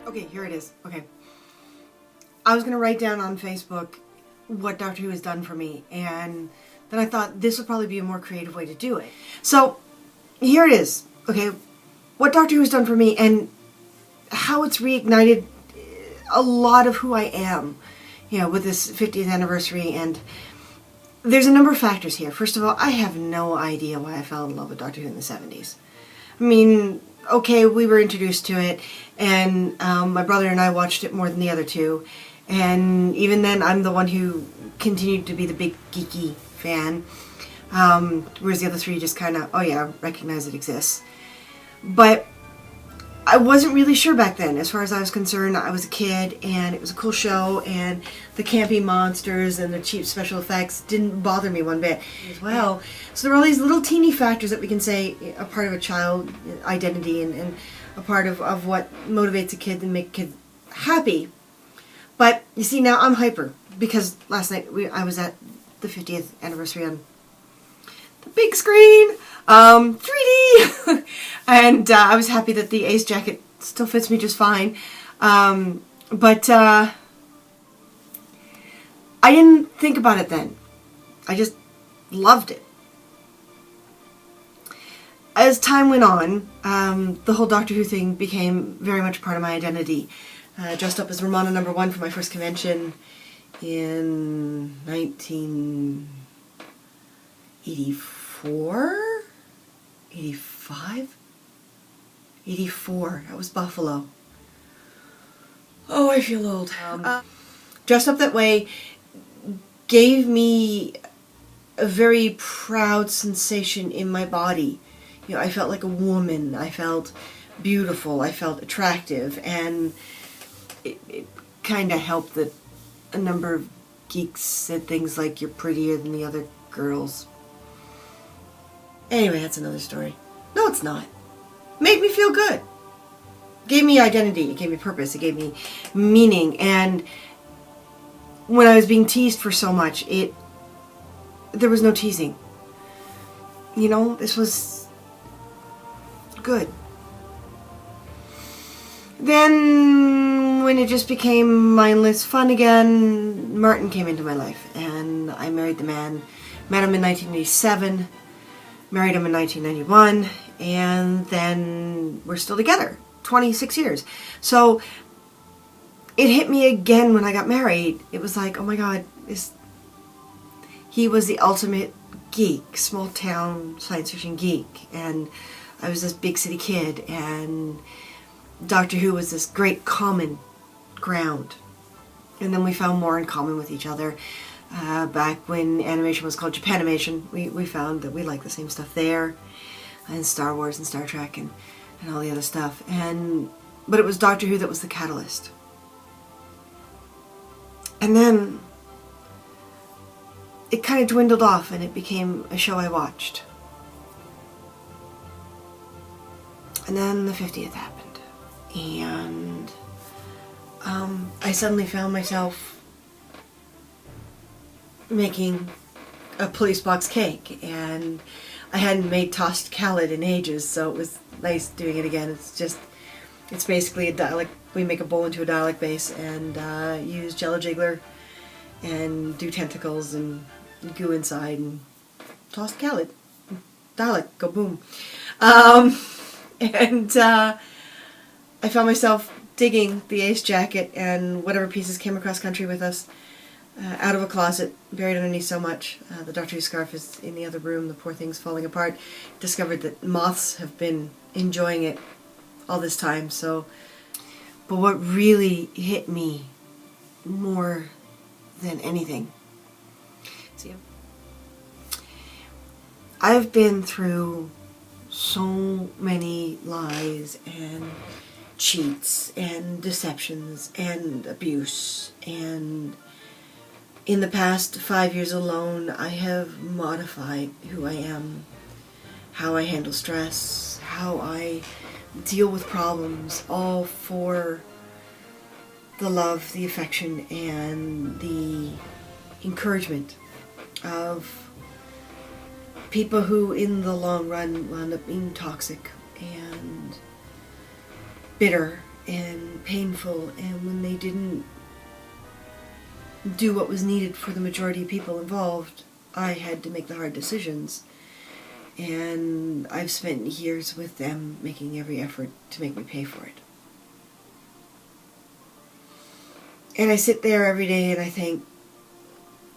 Okay, here it is. Okay. I was going to write down on Facebook what Doctor Who has done for me, and then I thought this would probably be a more creative way to do it. So, here it is. Okay, what Doctor Who has done for me and how it's reignited a lot of who I am, you know, with this 50th anniversary. And there's a number of factors here. First of all, I have no idea why I fell in love with Doctor Who in the 70s. I mean, okay, we were introduced to it, and my brother and I watched it more than the other two. And even then, I'm the one who continued to be the big geeky fan, whereas the other three just kind of, oh yeah, recognize it exists. But I wasn't really sure back then. As far as I was concerned, I was a kid, and it was a cool show, and the campy monsters and the cheap special effects didn't bother me one bit as well. So there are all these little teeny factors that we can say a part of a child identity and a part of what motivates a kid and make a kid happy. But you see, now I'm hyper because last night I was at the 50th anniversary on the big screen, 3D, and I was happy that the Ace jacket still fits me just fine. But I didn't think about it then. I just loved it. As time went on, the whole Doctor Who thing became very much part of my identity. Dressed up as Romana #1 for my first convention in 1984? 85? 84. That was Buffalo. Oh, I feel old. Dressed up that way gave me a very proud sensation in my body. You know, I felt like a woman. I felt beautiful. I felt attractive. And it kind of helped that a number of geeks said things like, you're prettier than the other girls. Anyway, that's another story. No, it's not. It made me feel good. It gave me identity. It gave me purpose. It gave me meaning. And when I was being teased for so much, there was no teasing. You know, this was good. Then, when it just became mindless fun again, Martin came into my life, and I married the man. Met him in 1987, married him in 1991, and then we're still together, 26 years. So, it hit me again when I got married. It was like, oh my God, he was the ultimate geek, small town science fiction geek, and I was this big city kid, and Doctor Who was this great common ground. And then we found more in common with each other. Back when animation was called Japanimation, we found that we liked the same stuff there, and Star Wars and Star Trek and all the other stuff. But it was Doctor Who that was the catalyst. And then it kind of dwindled off, and it became a show I watched. And then the 50th happened. And I suddenly found myself making a police box cake, and I hadn't made tossed Khaled in ages, so it was nice doing it again. It's basically a Dalek. We make a bowl into a Dalek base and use Jello Jiggler and do tentacles and goo inside and tossed Khaled. Dalek, go boom. And I found myself digging the Ace jacket and whatever pieces came across country with us out of a closet, buried underneath so much. The Doctor Who scarf is in the other room, the poor thing's falling apart. Discovered that moths have been enjoying it all this time, so. But what really hit me more than anything, see, I've been through so many lies and cheats and deceptions and abuse, and in the past 5 years alone I have modified who I am, how I handle stress, how I deal with problems, all for the love, the affection, and the encouragement of people who in the long run wound up being toxic and bitter and painful, and when they didn't do what was needed for the majority of people involved, I had to make the hard decisions. And I've spent years with them making every effort to make me pay for it. And I sit there every day and I think,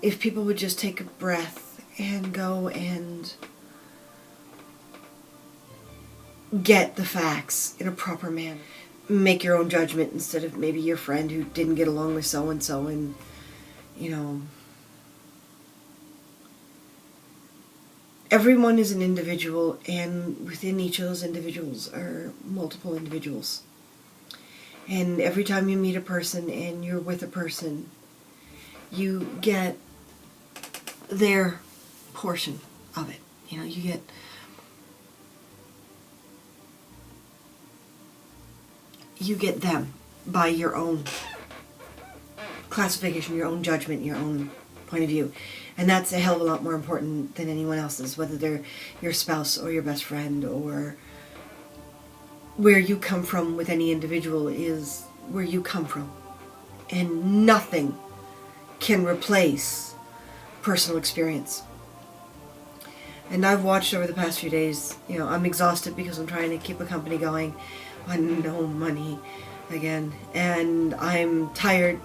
if people would just take a breath and go and get the facts in a proper manner. Make your own judgment instead of maybe your friend who didn't get along with so-and-so and, you know. Everyone is an individual, and within each of those individuals are multiple individuals. And every time you meet a person and you're with a person, you get their portion of it. You know, you get them by your own classification, your own judgment, your own point of view. And that's a hell of a lot more important than anyone else's, whether they're your spouse or your best friend, or where you come from with any individual is where you come from. And nothing can replace personal experience. And I've watched over the past few days, you know, I'm exhausted because I'm trying to keep a company going on no money again. And I'm tired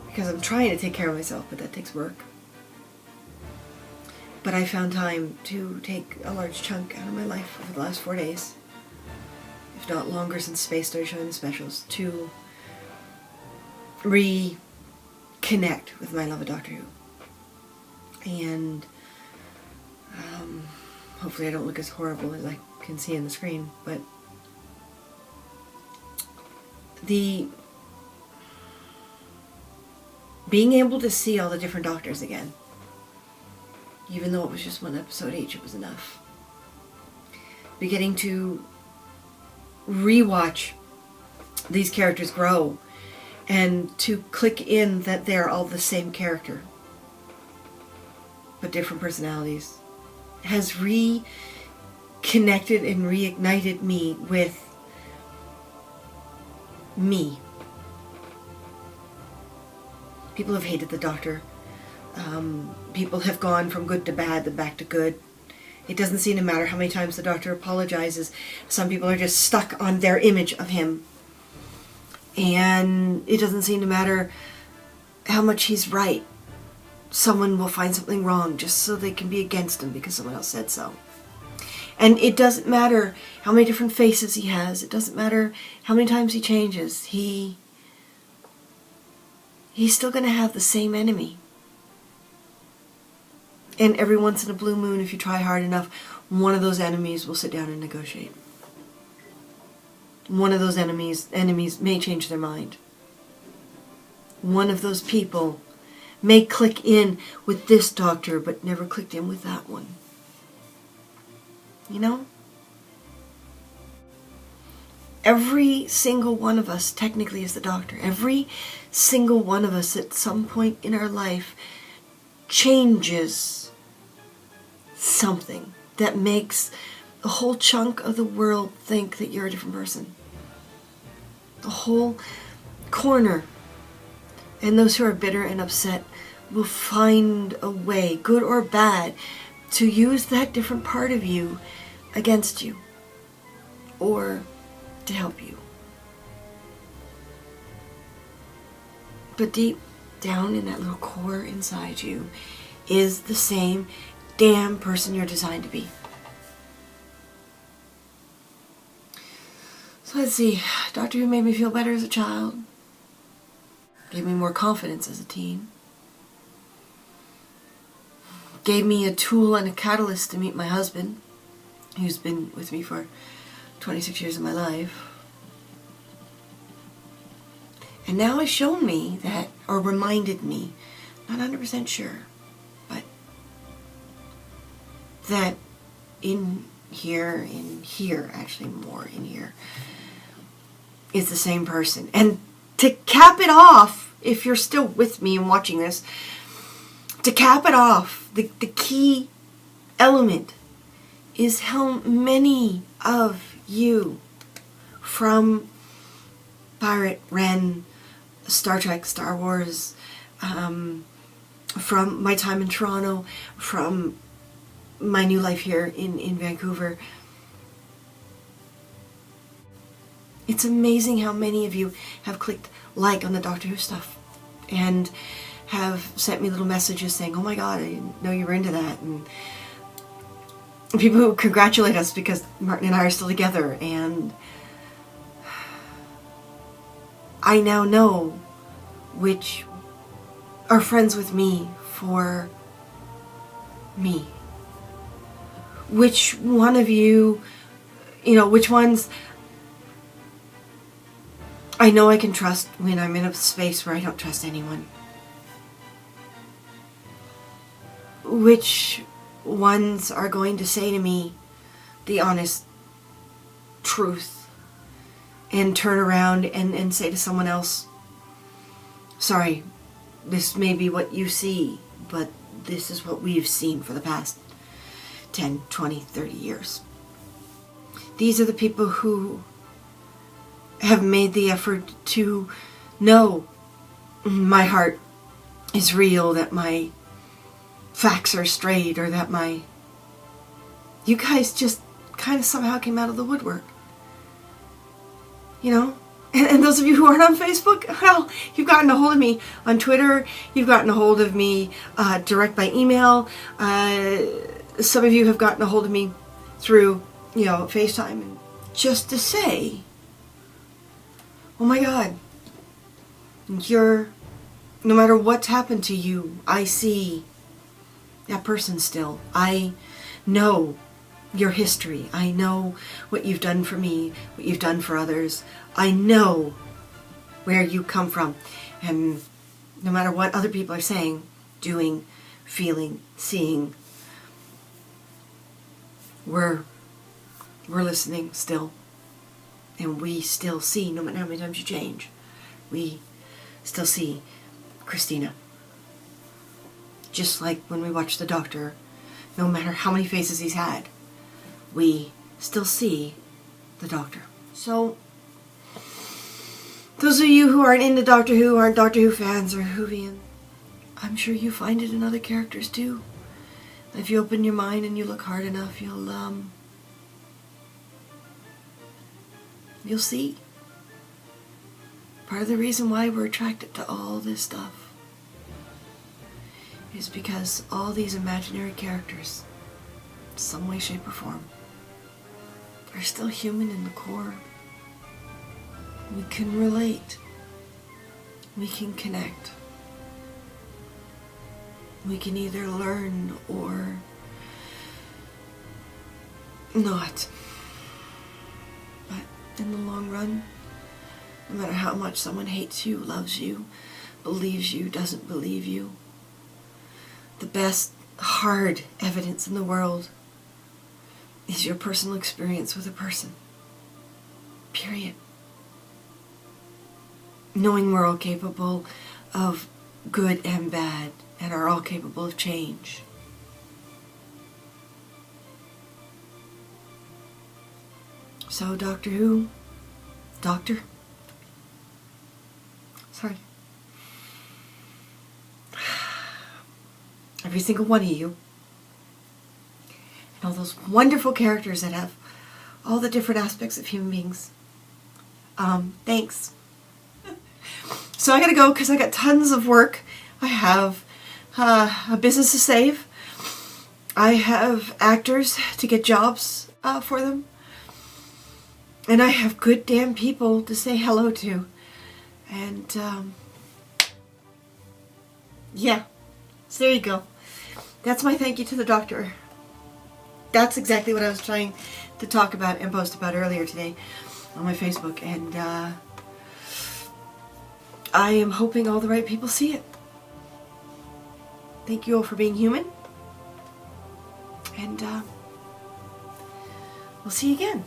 because I'm trying to take care of myself, but that takes work. But I found time to take a large chunk out of my life over the last 4 days, if not longer since Space started showing the specials, to reconnect with my love of Doctor Who. And hopefully I don't look as horrible as I can see on the screen, but the being able to see all the different Doctors again, even though it was just one episode each, it was enough. Beginning to rewatch these characters grow and to click in that they're all the same character but different personalities has reconnected and reignited me with me. People have hated the Doctor. People have gone from good to bad, then back to good. It doesn't seem to matter how many times the Doctor apologizes. Some people are just stuck on their image of him. And it doesn't seem to matter how much he's right. Someone will find something wrong just so they can be against him because someone else said so. And it doesn't matter how many different faces he has. It doesn't matter how many times he changes. He's still going to have the same enemy. And every once in a blue moon, if you try hard enough, one of those enemies will sit down and negotiate. One of those enemies may change their mind. One of those people may click in with this Doctor, but never clicked in with that one. You know? Every single one of us technically is the Doctor. Every single one of us at some point in our life changes something that makes a whole chunk of the world think that you're a different person. A whole corner. And those who are bitter and upset will find a way, good or bad, to use that different part of you against you or to help you. But deep down in that little core inside you is the same damn person you're designed to be. So let's see. Doctor Who made me feel better as a child. Gave me more confidence as a teen. Gave me a tool and a catalyst to meet my husband, who's been with me for 26 years of my life. And now has shown me that, or reminded me, not 100% sure, but that in here, actually more in here, is the same person. And to cap it off, if you're still with me and watching this, to cap it off, the key element is how many of you, from Pirate, Ren, Star Trek, Star Wars, from my time in Toronto, from my new life here in Vancouver. It's amazing how many of you have clicked like on the Doctor Who stuff and have sent me little messages saying, oh my god, I didn't know you were into that, and people who congratulate us because Martin and I are still together, and I now know which are friends with me for me. Which one of you, which ones I know I can trust when I'm in a space where I don't trust anyone. Which ones are going to say to me the honest truth and turn around and say to someone else, sorry, this may be what you see, but this is what we've seen for the past 10, 20, 30 years. These are the people who have made the effort to know my heart is real, that my facts are straight, or that you guys just kind of somehow came out of the woodwork. And those of you who aren't on Facebook, well, you've gotten a hold of me on Twitter, you've gotten a hold of me direct by email, some of you have gotten a hold of me through, FaceTime, and just to say, oh my god, no matter what's happened to you, I see that person still. I know your history. I know what you've done for me, what you've done for others. I know where you come from. And no matter what other people are saying, doing, feeling, seeing, we're listening still. And we still see, no matter how many times you change, we still see Christina. Just like when we watch the Doctor, no matter how many faces he's had, we still see the Doctor. So, those of you who aren't into Doctor Who, aren't Doctor Who fans or Whovian, I'm sure you find it in other characters too. If you open your mind and you look hard enough, you'll see. Part of the reason why we're attracted to all this stuff is because all these imaginary characters, in some way, shape, or form, are still human in the core. We can relate. We can connect. We can either learn or not. But in the long run, no matter how much someone hates you, loves you, believes you, doesn't believe you, the best hard evidence in the world is your personal experience with a person. Period. Knowing we're all capable of good and bad, and are all capable of change. So, Doctor Who, Doctor, sorry, every single one of you, and all those wonderful characters that have all the different aspects of human beings, thanks. So I gotta go because I got tons of work. I have a business to save. I have actors to get jobs for them. And I have good damn people to say hello to. And, yeah. So there you go. That's my thank you to the Doctor. That's exactly what I was trying to talk about and post about earlier today on my Facebook. And, I am hoping all the right people see it. Thank you all for being human. And we'll see you again.